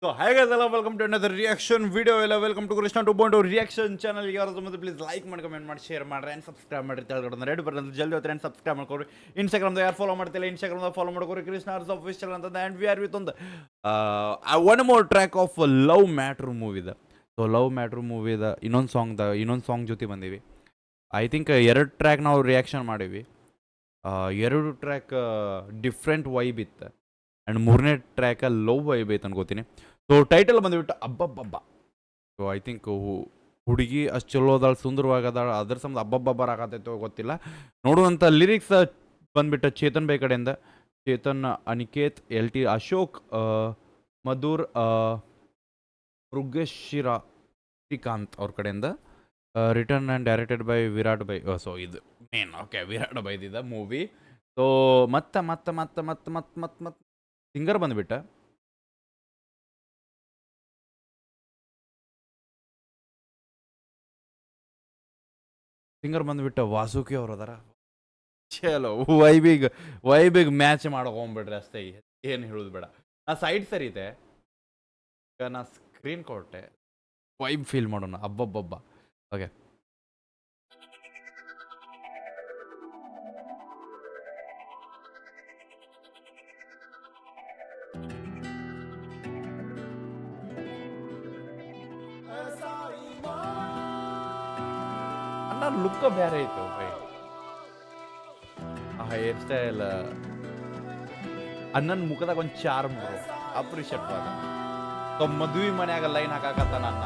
So hi guys, hello, welcome to another reaction video. Hello, welcome to Krishna 2.0 reaction channel. ಯಾರು ಮತ್ತೆ please like ಮಾಡಿ comment ಮಾಡಿ share ಮಾಡ್ರಿ and subscribe ಮಾಡಿ ತೆಳಗಡೆ ರೆಡ್ ಬರ್ತದೆ ಜಲ್ದಿ ಹೋಗ್ತಾರೆ ಆ್ಯಂಡ್ ಸಬ್ಸ್ಕ್ರೈಬ್ ಮಾಡ್ಕೊರಿ. ಇನ್ಸ್ಟಾಗ್ರಾಮ್ದಾಗ ಯಾರು ಫಾಲೋ ಮಾಡ್ತಿಲ್ಲ ಇನ್ಸ್ಟಾಗ್ರಾಮ್ದಾಗ ಫಾಲೋ ಮಾಡ್ಕೊರಿ ಕೃಷ್ಣ ಆರ್ಸ್ ಆಫೀಷಿಯಲ್ ಅಂತಂದ ಆ್ಯಂಡ್ ವಿ ಆರ್ ವಿತ್ ಒಂದು one more track of love matter ಮೂವಿದ. ಸೊ ಲವ್ ಮ್ಯಾಟ್ರ್ ಮೂವಿದ ಇನ್ನೊಂದು ಸಾಂಗ್ ಜೊತೆ ಬಂದೀವಿ. ಐ ಥಿಂಕ್ 2 ಟ್ರ್ಯಾಕ್ ನಾವು ರಿಯಾಕ್ಷನ್ ಮಾಡೀವಿ. 2 ಟ್ರ್ಯಾಕ್ ಡಿಫ್ರೆಂಟ್ ವೈಬ್ ಇತ್ತು ಆ್ಯಂಡ್ 3ನೇ ಟ್ರ್ಯಾಕ ಲವ್ ವೈಬ್ ಐತೆ ಅನ್ಕೋತೀನಿ. ಸೊ ಟೈಟಲ್ ಬಂದುಬಿಟ್ಟು ಅಬ್ಬಬ್ಬಬ್ಬ. ಸೊ ಐ ಥಿಂಕ್ ಹುಡುಗಿ ಅಷ್ಟು ಚಲೋ ಅದಾಳ, ಸುಂದರವಾಗದಾಳ, ಅದ್ರ ಸಂಬಂಧ ಅಬ್ಬಬ್ಬಬ್ಬರ ಆಗತ್ತೈತೋ ಗೊತ್ತಿಲ್ಲ. ನೋಡುವಂಥ ಲಿರಿಕ್ಸ್ ಬಂದುಬಿಟ್ಟು ಚೇತನ್ ಬೈ ಕಡೆಯಿಂದ, ಚೇತನ್, ಅನಿಕೇತ್, LT, ಅಶೋಕ್, ಮಧುರ್, ಮೃಗೇಶಿರ, ಶ್ರೀಕಾಂತ್ ಅವ್ರ ಕಡೆಯಿಂದ, return and directed by Virat by. So ಇದು ಮೇನ್ ಓಕೆ ವಿರಾಟ್ ಬೈದಿದ್ದ ಮೂವಿ. ಸೊ ಮತ್ತೆ ಸಿಂಗರ್ ಬಂದುಬಿಟ್ಟ ವಾಸುಕಿ ಅವ್ರು ಅದಾರ. ಚಲೋ ವೈಬಿಗ್ ಮ್ಯಾಚ್ ಹೋಗ್ಬಿಡ್ರಿ ಅಷ್ಟೇ, ಏನು ಹೇಳೋದು ಬೇಡ. ನಾ ಸೈಡ್ ಸರಿ ಇದೆ, ಈಗ ನಾ ಸ್ಕ್ರೀನ್ ಕೊಟ್ಟೆ, ವೈಬ್ ಫೀಲ್ ಮಾಡೋಣ. ಅಬ್ಬಬ್ಬಬ್ಬ. ಓಕೆ ಅಣ್ಣ ಲುಕ್ಕ ಬೇರೆ ಐತೆ ಬೈ, ಆ ಹೇರ್ ಸ್ಟೈಲ್, ಅಣ್ಣನ ಮುಖದಾಗ ಒಂದು ಚಾರ್ಮ್ ಅಪ್ರಿಷಿಯೇಟ್ ಮಾಡ. ಸೊ ಮದುವೆ ಮನ್ಯಾಗ ಲೈನ್ ಹಾಕಾಕತ್ತ ನನ್ನ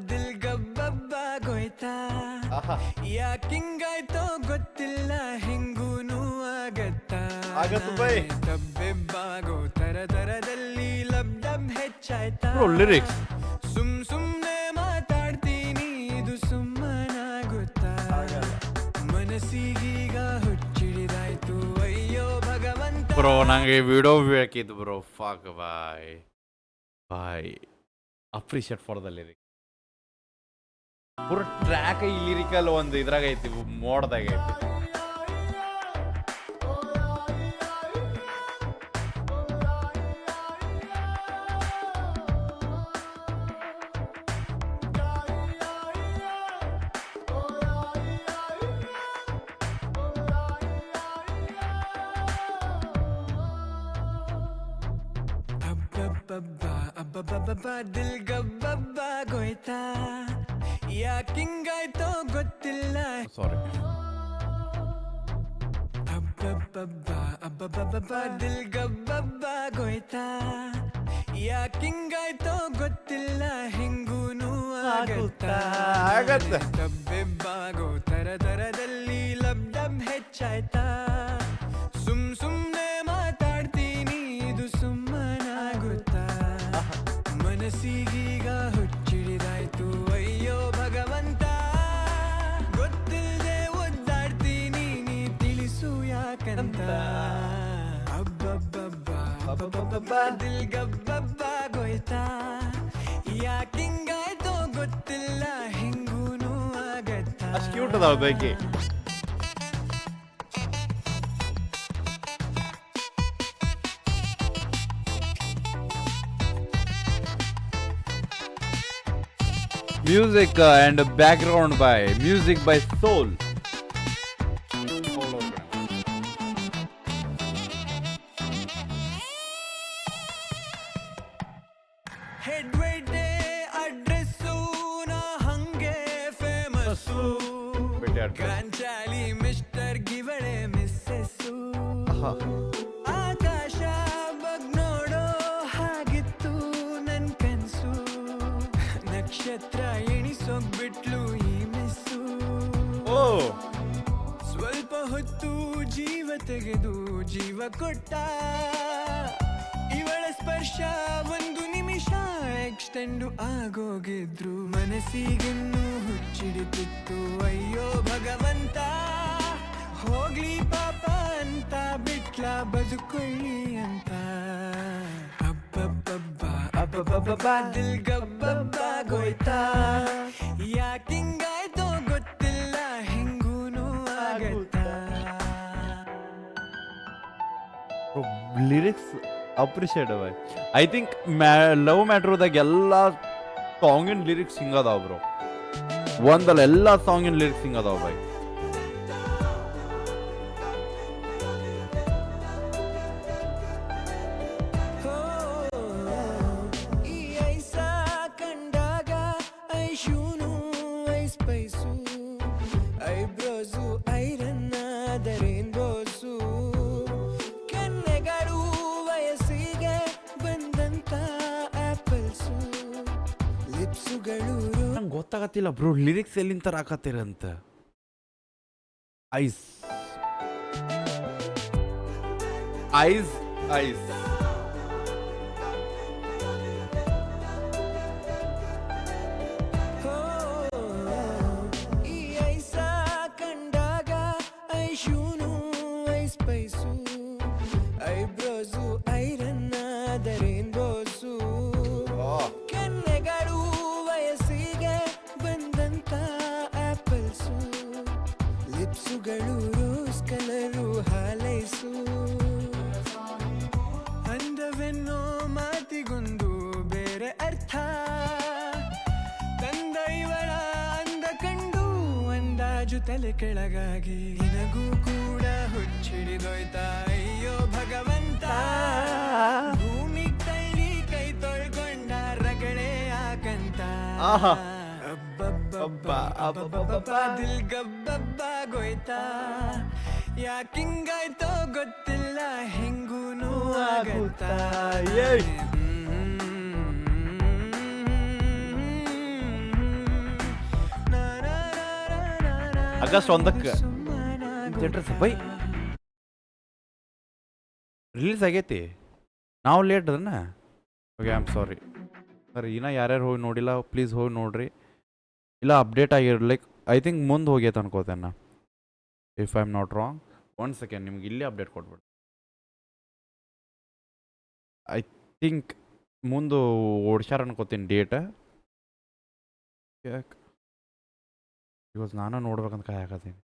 ದಿಲ್ ಗಬ್ಬಬ್ಬ ಗೋಯ್ತಾ ಯಾಕಿಂಗಾಯ್ತೋ ಗೊತ್ತಿಲ್ಲ, ಹಿಂಗೂನು ಆಗತ್ತಾಗೋ ತರದಲ್ಲಿ ಲಬ್ಡಬ್ ಹೆಚ್ಚಾಯ್ತಾ. ಲಿರಿಕ್ಸ್ ಸುಮ್ನೆ ಮಾತಾಡ್ತೀನಿ, ಇದು ಸುಮ್ಮನಾಗುತ್ತಾ, ಮನಸ್ಸಿಗೀಗ ಹುಚ್ಚಿಡಿದಾಯ್ತು, ಅಯ್ಯೋ ಭಗವಂತ. ಬ್ರೋ ನಂಗೆ ವಿಡಿಯೋ ಬೇಕಿತ್ತು ಬ್ರೋ. ಫಾಕ್ boy appreciate for the lyric. ಪೂರ ಟ್ರ್ಯಾಕ್ ಈ ಲಿರಿಕಲ್ ಒಂದು ಇದ್ರಾಗ ಐತಿ, ಮೋಡ್ದಾಗ ಐತಿ. ದಿಲ್ ಗಬ್ಬಬ್ಬ ಗೋಯ್ತಾ ಯಾಕಿಂಗಾಯ್ತೋ ಗೊತ್ತಿಲ್ಲ. ಸಾರಿ ದಿಲ್ ಗಬ್ಬಬ್ಬ ಗೋಯ್ತಾ ಯಾಕಿಂಗಾಯ್ತೋ ಗೊತ್ತಿಲ್ಲ, ಹಿಂಗೂನು ಆಗತ್ತೆ. ಕಬ್ಬೆಬ್ಬಾಗೋ ತರದಲ್ಲಿ ಲಬ್ಡಬ್ ಹೆಚ್ಚಾಯ್ತಾ, ಸುಮ್ನೆ ಮಾತಾಡ್ತೀನಿ, ಇದು ಸುಮ್ಮನಾಗುತ್ತಾ, ಮನಸ್ಸಿಗೀಗ ಹುಚ್ಚಿಡಿದಾಯ್ತು, ಅಯ್ಯೋ ಭಗವಂತ. ಗೊತ್ತಿಲ್ಲದೆ ಒದ್ದಾಡ್ತೀನಿ, ನೀ ತಿಳಿಸು ಯಾಕಂತ. ಅಬ್ಬಬ್ಬಬ್ಬ ದಿಲ್ ಗಬ್ಬಬ್ಬ ಗೋಯ್ತಾ ಯಾಕಿಂಗಾಯ್ತೋ ಗೊತ್ತಿಲ್ಲ, ಹಿಂಗೂನು ಆಗತ್ತಾ. ಅಷ್ಟು ಕ್ಯೂಟ್ ಅದಾವ ಬೈಕಿ. Music and background by music by Soul. Head ವೇಟೆ ಅಡ್ರೆಸ್ಸು ನಾ ಹಂಗೆ ಫೇಮಸ್ಸು, ಕಾಂಚಾಲಿ ಮಿಸ್ಟರ್ ಗಿವಳೆ ಮಿಸ್ಸೆಸ್ಸು. ಆಕಾಶ ಬಗ್ ನೋಡೋ ಹಾಗಿತ್ತು ನನ್ ಕನ್ಸು, ನಕ್ಷತ್ರ ಎಣಿಸೋಗ್ಬಿಟ್ಲು ಈ ಮಿಸ್ಸು. ಸ್ವಲ್ಪ ಹೊತ್ತು ಜೀವ ತೆಗೆದು ಜೀವ ಕೊಟ್ಟ, ಇವಳ ಸ್ಪರ್ಶ ಒಂದು ನಿಮಿಷ ಎಕ್ಸ್ಟೆಂಡು ಆಗೋಗಿದ್ರು, ಮನಸ್ಸಿಗೆನ್ನು ಹುಚ್ಚಿಡಿತಿತ್ತು, ಬಳ್ಳಿ ಅಂತ ಅಬ್ಬಬ್ಬಬ್ಬ ಅಬ್ಬಬ್ಬಬ್ಬ ದಿಲ್ ಗಬ್ಬಬ್ಬಾಗೋಯ್ತಾ ಯಾಕಿಂಗಾಯ್ತೋ ಗೊತ್ತಿಲ್ಲ ಹೆಂಗೂನು ಆಗತ್ತಾ lyrics appreciate boy. I think love ಮ್ಯಾಟ್ರದಾಗ ಎಲ್ಲ ಸಾಂಗಿನ ಲಿರಿಕ್ಸ್ ಹಿಂಗದಾವ ಬ್ರೋ. ಒಂದಲ್ಲ ಎಲ್ಲ ಸಾಂಗಿನ ಲಿರಿಕ್ಸ್ ಹಿಂಗದಾವ ಬಾಯ್. ಈ ಐಸ ಕಂಡಾಗ ಐಶೂನು ಐಸ್ ಪೈಸು ಐಬ್ರೋಸು ಐರನ್ ಆದರೇನ್ ಬೋಸು ಕೆನ್ನೆಗಳು ವಯಸ್ಸಿಗೆ ಬಂದಂತ ಆಪಲ್ಸು ಲಿಪ್ಸುಗಳು ನಂಗೆ ಗೊತ್ತಾಗತ್ತಿಲ್ಲ ಬ್ರೋ ಲಿರಿಕ್ಸ್ ಎಲ್ಲಿಂದ ಹಾಕತ್ತೀರಂತ. ಐಸ್ ಐಸ್ ಐಸ್ ಈ ಐಸ ಕಂಡಾಗ ಐಶೂನು ಐಸ್ ಪೈಸು ಐಬ್ರೋಸು ಐರನ್ ಆದರೇನ್ ಬೋಸು ಕೆನ್ನೆಗಳು ವಯಸ್ಸಿಗೆ ಬಂದಂತ ಆಪಲ್ಸು ಲಿಪ್ಸುಗಳು ರೋಸ್ ಕಲರು ಹಾಲೈಸು ಅಂದವೆನ್ನೋ ಮಾತಿಗೊಂದು ಬೇರೆ ಅರ್ಥ ತಂದ ಇವಳ ಅಂದ ಕಂಡು ಅಂದಾಜು ತಲೆ ಕೆಳಗಾಗಿ ನಿನಗೂ ಕೂಡ ಹುಚ್ಚಿಡಿದೋಯ್ತಾ ಅಯ್ಯೋ ಭಗವಂತ ಭೂಮಿ ತಳ್ಳಿ ಕೈ ತೊಳ್ಕೊಂಡ ರಗಳೆ ಆಕಂತ ಆಹಾ. ಅಬ್ಬಬ್ಬಬ್ಬ ಅಬ್ಬಬ್ಬಬ್ಬ ದಿಲ್ ಗಬ್ಬಬ್ಬಾಗೋಯ್ತಾ ಯಾಕಿಂಗಾಯ್ತೋ ಗೊತ್ತಿಲ್ಲ ಹೆಂಗೂನು ಆಗತ್ತಾ ಏಯ್. ಆಗಸ್ಟ್ 1ಕ್ಕೆ ಥಿಯೇಟರ್ಸ್ ಬೈ ರಿಲೀಸ್ ಆಗೈತಿ. ನಾವು ಲೇಟ್ ಅದನ್ನ. Okay I am sorry sir. ಇನ್ನೂ ಯಾರ್ಯಾರು ಹೋಗಿ ನೋಡಿಲ್ಲ ಪ್ಲೀಸ್ ಹೋಗಿ ನೋಡ್ರಿ. ಇಲ್ಲ ಅಪ್ಡೇಟ್ ಆಗಿರ್ ಲೈಕ್ ಐ ಥಿಂಕ್ ಮುಂದೆ ಹೋಗ್ಯೈತೆ ಅನ್ಕೋತೇನೆ ನಾ, if I am not wrong. 1 second ನಿಮ್ಗೆ ಇಲ್ಲೇ ಅಪ್ಡೇಟ್ ಕೊಟ್ಬಿಡು. ಐ ಥಿಂಕ್ ಮುಂದೆ ಓಡ್ಸ್ಯಾರ ಅನ್ಕೋತೀನಿ ಡೇಟ್. ಬಿಕಾಸ್ ನಾನು ನೋಡ್ಬೇಕಂತ ಕಾಯಕತ್ತೀನಿ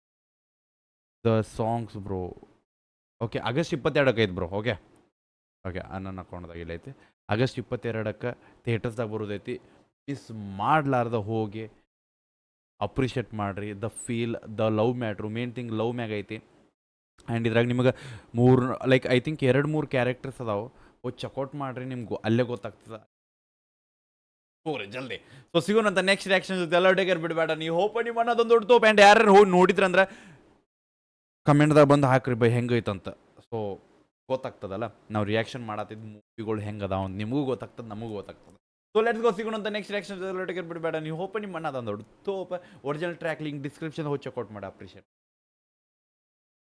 the songs bro. Okay August 22ಕ್ಕೆ ಐತೆ ಬ್ರೋ. ಓಕೆ ಓಕೆ ನನ್ನ ಅಕೌಂಟ್ದಾಗ ಇಲ್ಲೈತಿ. ಆಗಸ್ಟ್ 22ಕ್ಕೆ ಥಿಯೇಟರ್ಸ್ದಾಗ ಬರೋದೈತಿ. ಮಿಸ್ ಮಾಡ್ಲಾರ್ದ ಹೋಗಿ ಅಪ್ರಿಷಿಯೇಟ್ ಮಾಡಿರಿ. The feel the love matter main thing love ಮ್ಯಾಗ ಐತಿ. ಆ್ಯಂಡ್ ಇದ್ರಾಗ ನಿಮಗೆ 3 ಲೈಕ್ ಐ ಥಿಂಕ್ 2-3 ಕ್ಯಾರೆಕ್ಟರ್ಸ್ ಅದಾವೆ. ಹೋಗಿ ಚೆಕ್ಔಟ್ ಮಾಡಿರಿ, ನಿಮ್ಗೆ ಅಲ್ಲೇ ಗೊತ್ತಾಗ್ತದೆ. ಹೋಗ್ರಿ ಜಲ್ದಿ. ಸೊ ಸಿಗೋಣಂತ ನೆಕ್ಸ್ಟ್ ರಿಯಾಕ್ಷನ್ ಜೊತೆ. ಎಲ್ಲ ಟೇಕರ್ ಬಿಡಬೇಡ. ನೀವು ಹೋಪ ನಿಮ್ಮ ಅನ್ನೋದೊಂದು ದೊಡ್ಡ ತೋಪ. ಆ್ಯಂಡ್ ಯಾರು ಹೋಗಿ ನೋಡಿದ್ರಂದ್ರೆ ಕಮೆಂಟ್ದಾಗ ಬಂದು ಹಾಕ್ರಿ ಬೈ ಹೆಂಗೈತಂತ. ಸೊ ಗೊತ್ತಾಗ್ತದಲ್ಲ ನಾವು ರಿಯಾಕ್ಷನ್ ಮಾಡತ್ತಿದ್ದು ಮೂವಿಗಳು ಹೆಂಗೆ ಅದಾವ ಅಂತ ನಿಮಗೂ ಗೊತ್ತಾಗ್ತದೆ, ನಮಗೂ ಗೊತ್ತಾಗ್ತದೆ. So let's go. ಸಿಗೋಣಂತ ನೆಕ್ಸ್ಟ್ ರಿಯಾಕ್ಷನ್ ಜೊತೆ. ಎಲ್ಲ ಟೇಕರ್ ಬಿಡಬೇಡ. ನೀವು ಹೋಪ ನಿಮ್ಮ ಅನ್ನೋದೊಂದು ದೊಡ್ಡ ತೋಪ. ಒರಿಜಿನಲ್ ಟ್ರ್ಯಾಕ್ ಲಿಂಕ್ ಡಿಸ್ಕ್ರಿಪ್ಷನ್ ಹೋಗಿ ಚೆಕ್ಔಟ್ ಮಾಡಿ. ಅಪ್ರಿಷಿಯೇಟ್.